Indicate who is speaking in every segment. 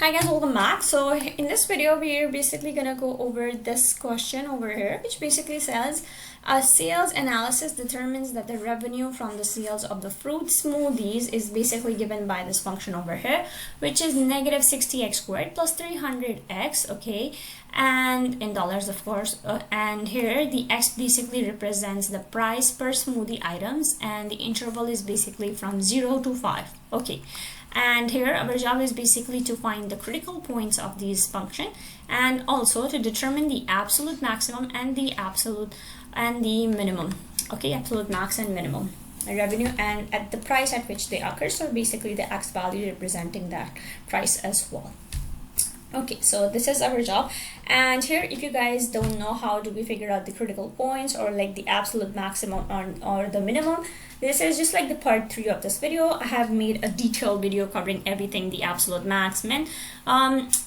Speaker 1: Hi guys, welcome back. So in this video we're basically gonna go over this question over here, which basically says a sales analysis determines that the revenue from the sales of the fruit smoothies is basically given by this function over here, which is negative 60x squared plus 300x, okay, and in dollars of course, and here the x basically represents the price per smoothie items and the interval is basically from 0 to 5, okay. And here our job is basically to find the critical points of these function and also to determine the absolute maximum and the minimum, okay, absolute max and minimum revenue and at the price at which they occur, so basically the x value representing that price as well. Okay, so this is our job, and here if you guys don't know how do we figure out the critical points or like the absolute maximum or the minimum, this is just like the part 3 of this video. I have made a detailed video covering everything, the absolute max, min,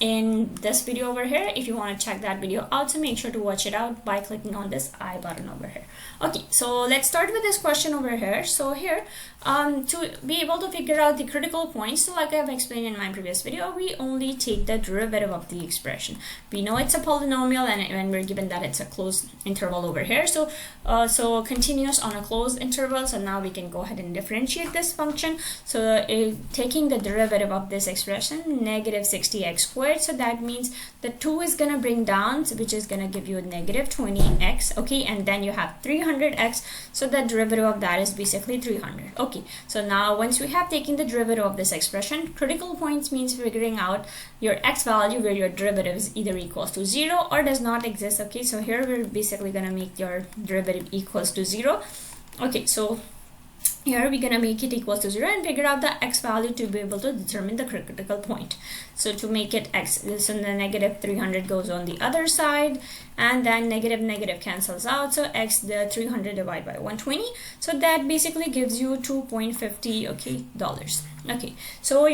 Speaker 1: in this video over here. If you want to check that video out, so make sure to watch it out by clicking on this I button over here. Okay, so let's start with this question over here. So here, to be able to figure out the critical points, so like I have explained in my previous video, we only take the derivative of the expression. We know it's a polynomial and we're given that it's a closed interval over here, so so continuous on a closed interval. So now we can go ahead and differentiate this function. So taking the derivative of this expression, negative 60x squared, so that means the 2 is gonna bring down, which is gonna give you a negative 20x, okay, and then you have 300x, so the derivative of that is basically 300. Okay, so now once we have taken the derivative of this expression, critical points means figuring out your x value where your derivative is either equals to 0 or does not exist. Okay, so here we're basically gonna make your derivative equals to 0. Okay, so here we're gonna make it equals to 0 and figure out the x value to be able to determine the critical point. So to make it x, so the negative 300 goes on the other side, and then negative cancels out, so x, the 300 divided by 120, so that basically gives you 2.50, okay, dollars. Okay, so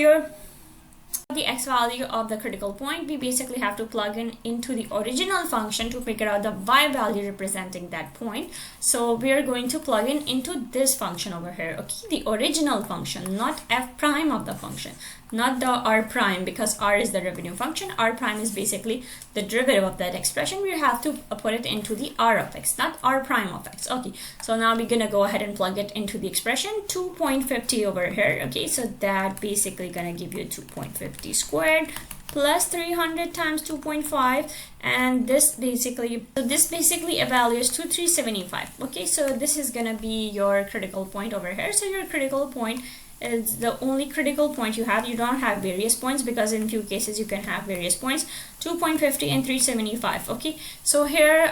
Speaker 1: the x value of the critical point, we basically have to plug in into the original function to figure out the y value representing that point. So we are going to plug in into this function over here, okay, the original function, not f prime of the function, not the r prime, because r is the revenue function. R prime is basically the derivative of that expression. We have to put it into the r of x, not r prime of x. Okay, so now we're gonna go ahead and plug it into the expression 2.50 over here. Okay, so that basically gonna give you 2.50 squared plus 300 times 2.5, and this basically evaluates to 375. Okay, so this is gonna be your critical point over here. So your critical point is the only critical point you have. You don't have various points, because in few cases you can have various points, 2.50 and 375. okay, so here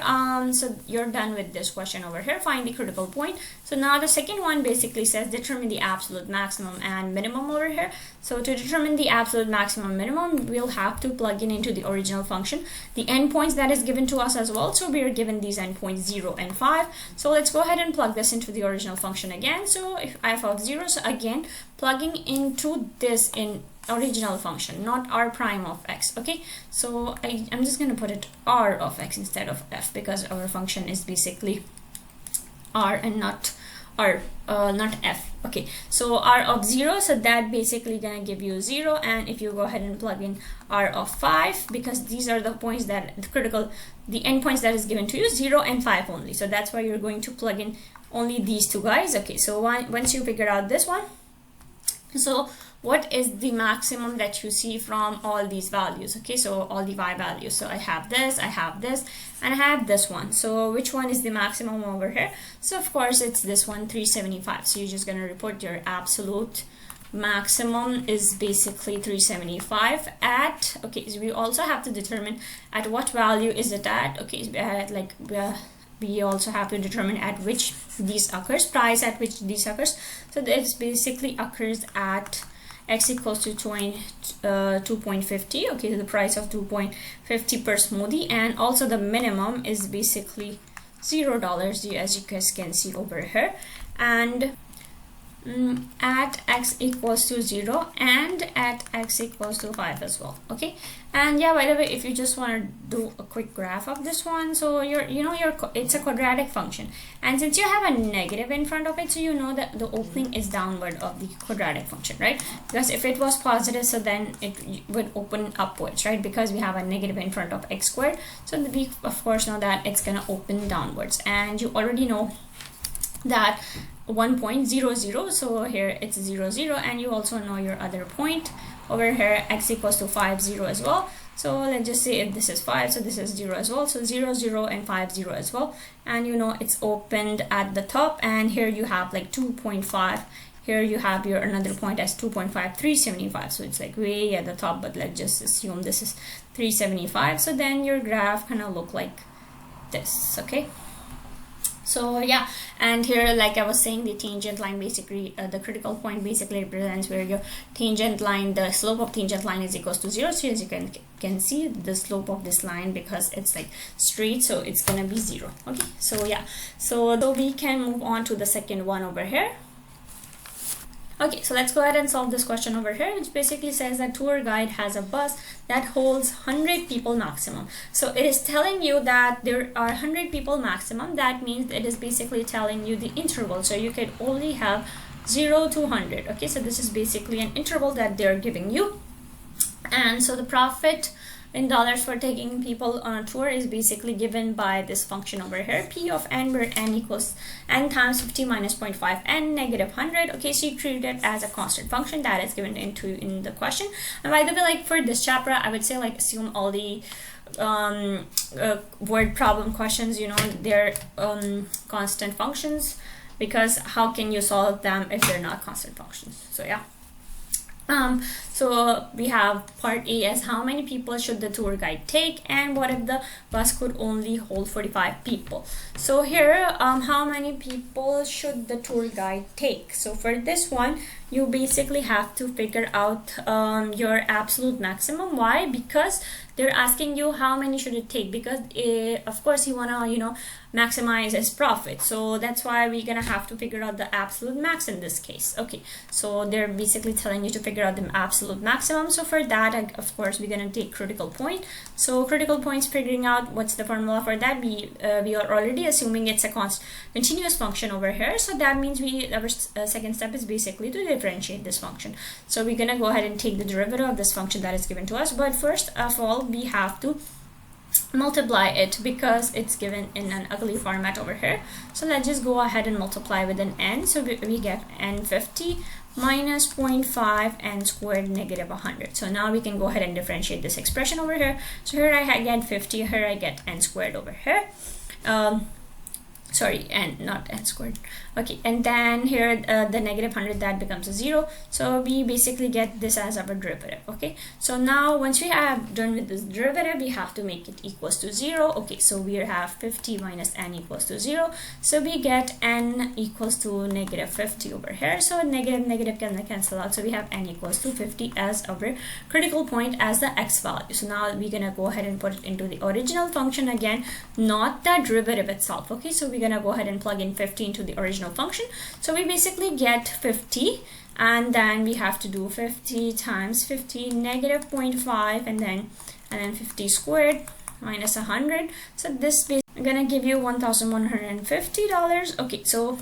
Speaker 1: so you're done with this question over here, find the critical point. So now the second one basically says determine the absolute maximum and minimum over here. So to determine the absolute maximum minimum, we'll have to plug in into the original function the endpoints that is given to us as well. So we are given these endpoints 0 and 5. So let's go ahead and plug this into the original function again. So if f of 0, so again plugging into this in original function, not r prime of x. Okay, so I'm just going to put it r of x instead of f, because our function is basically r and not r, not f. Okay, so r of 0, so that basically gonna give you 0, and if you go ahead and plug in r of 5, because these are the points that the endpoints that is given to you, 0 and 5 only, so that's why you're going to plug in only these two guys. Okay, so once you figure out this one, so what is the maximum that you see from all these values? Okay, so all the y values, so I have this, and I have this one. So which one is the maximum over here? So of course it's this one, 375. So you're just going to report your absolute maximum is basically 375 at, okay, so we also have to determine at what value is it at. Okay, we also have to determine at which these occurs, price at which these occurs. So this basically occurs at x equals to 2.50, okay, the price of 2.50 per smoothie, and also the minimum is basically $0, as you guys can see over here. And at x equals to 0 and at x equals to 5 as well. Okay, and yeah, by the way, if you just want to do a quick graph of this one, so it's a quadratic function, and since you have a negative in front of it, so you know that the opening is downward of the quadratic function, right? Because if it was positive, so then it would open upwards, right? Because we have a negative in front of x squared, so we of course know that it's gonna open downwards, and you already know that 1.00, so here it's 0 0, and you also know your other point over here, x equals to 5 0 as well. So let's just say if this is 5, so this is 0 as well, so 0 0 and 5 0 as well, and you know it's opened at the top, and here you have like 2.5, here you have your another point as 2.5 375, so it's like way at the top, but let's just assume this is 375, so then your graph kind of look like this. Okay, so yeah, and here, like I was saying, the tangent line basically, the critical point basically represents where your tangent line, the slope of tangent line is equals to 0. So as you can see, the slope of this line, because it's like straight, so it's gonna be 0. Okay, so yeah, so we can move on to the second one over here. Okay, so let's go ahead and solve this question over here, which basically says that tour guide has a bus that holds 100 people maximum. So it is telling you that there are 100 people maximum. That means it is basically telling you the interval. So you could only have 0 to 100. Okay, so this is basically an interval that they're giving you. And so the profit in dollars for taking people on a tour is basically given by this function over here, p of n, where n equals n times 50 minus 0.5 n negative 100. Okay, so you treat it as a constant function that is given in the question. And by the way, like for this chapter, I would say like assume all the word problem questions, you know, they're constant functions, because how can you solve them if they're not constant functions? So yeah. So we have part A as how many people should the tour guide take, and what if the bus could only hold 45 people. So here, how many people should the tour guide take? So for this one, you basically have to figure out your absolute maximum. Why? Because they're asking you how many should it take, because of course you want to, you know, maximize his profit. So that's why we're gonna have to figure out the absolute max in this case. Okay, so they're basically telling you to figure out the absolute maximum. So for that, of course, we're gonna take critical point. So critical points, figuring out what's the formula for that. We are already assuming it's a continuous function over here. So that means our second step is basically to differentiate this function. So we're gonna go ahead and take the derivative of this function that is given to us. But first of all, we have to multiply it because it's given in an ugly format over here. So let's just go ahead and multiply with an n. So we get n 50 minus 0.5 n squared negative 100. So now we can go ahead and differentiate this expression over here. So here I get 50, here I get n squared over here. Sorry, n, not n squared. Okay, and then here the negative 100, that becomes a 0. So we basically get this as our derivative. Okay, so now once we have done with this derivative, we have to make it equals to 0. Okay, so we have 50 minus n equals to 0. So we get n equals to negative 50 over here. So negative can cancel out. So we have n equals to 50 as our critical point as the x value. So now we're gonna go ahead and put it into the original function again, not the derivative itself. Okay, so we're gonna go ahead and plug in 50 into the original function. So we basically get 50, and then we have to do 50 times 50 negative 0.5 and then 50 squared minus 100. So this is gonna give you $1,150. Okay, so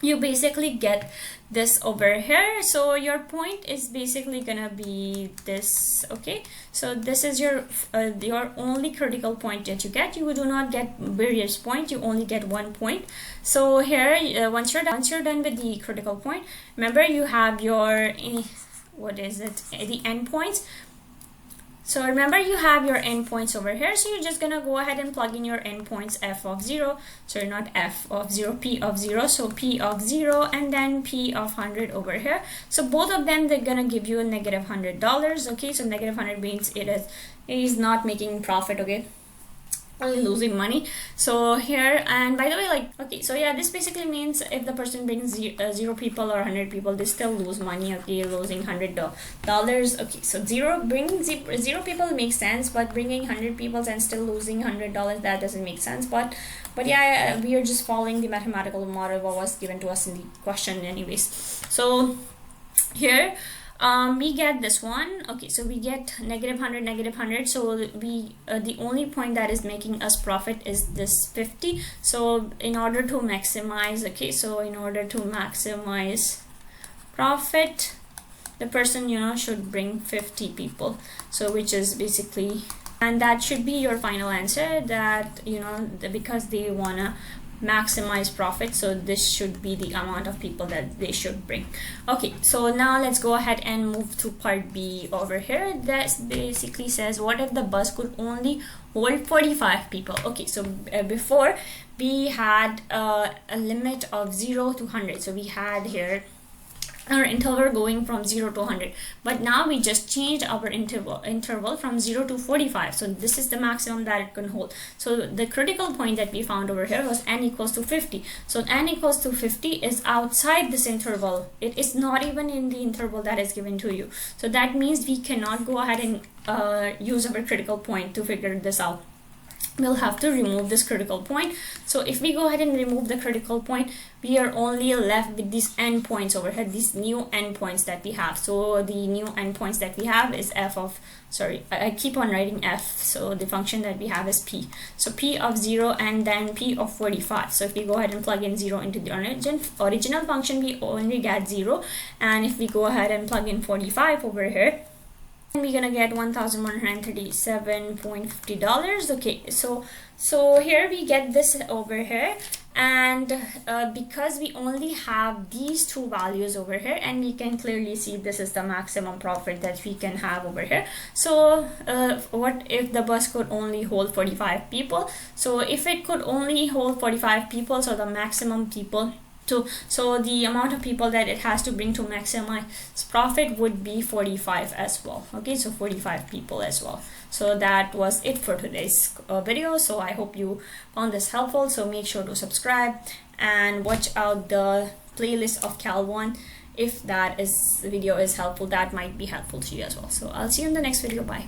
Speaker 1: you basically get this over here. So your point is basically gonna be this. Okay, so this is your only critical point that you get. You do not get various point, you only get one point. So here, once you're done with the critical point, remember you have your the endpoints. So remember you have your endpoints over here, so you're just gonna go ahead and plug in your endpoints f of 0, sorry, not f of 0, p of 0, so p of 0 and then p of 100 over here. So both of them, they're gonna give you a negative $100. Okay, so negative 100 means it is not making profit. Okay, only losing money. So here, and by the way, like, okay, so yeah, this basically means if the person brings 0 people or 100 people, they still lose money. Okay, losing $100. Okay, so bringing 0 people makes sense, but bringing 100 people and still losing $100, that doesn't make sense. But yeah, we are just following the mathematical model what was given to us in the question anyways. So here we get this one. Okay, so we get -100, -100. So we the only point that is making us profit is this 50. So in order to maximize, okay, so in order to maximize profit, the person, you know, should bring 50 people. So which is basically, and that should be your final answer, that, you know, because they wanna maximize profit, so this should be the amount of people that they should bring. Okay, so now let's go ahead and move to part B over here. That basically says, what if the bus could only hold 45 people? Okay, so before we had a limit of 0 to 100. So we had here our interval going from 0 to 100, but now we just changed our interval from 0 to 45. So this is the maximum that it can hold. So the critical point that we found over here was n equals to 50. So n equals to 50 is outside this interval. It is not even in the interval that is given to you. So that means we cannot go ahead and use our critical point to figure this out. We'll have to remove this critical point. So if we go ahead and remove the critical point, we are only left with these endpoints over here, these new endpoints that we have. So the new endpoints that we have is f of, sorry, I keep on writing f. So the function that we have is p. So p of 0 and then p of 45. So if we go ahead and plug in 0 into the original function, we only get 0. And if we go ahead and plug in 45 over here, we're gonna get $1,137.50. Okay, so here we get this over here, and because we only have these two values over here, and we can clearly see this is the maximum profit that we can have over here. So what if the bus could only hold 45 people? So if it could only hold 45 people, so the maximum people so the amount of people that it has to bring to maximize profit would be 45 as well. Okay, so 45 people as well. So that was it for today's video. So I hope you found this helpful. So make sure to subscribe and watch out the playlist of Cal 1. If that video is helpful, that might be helpful to you as well. So I'll see you in the next video. Bye.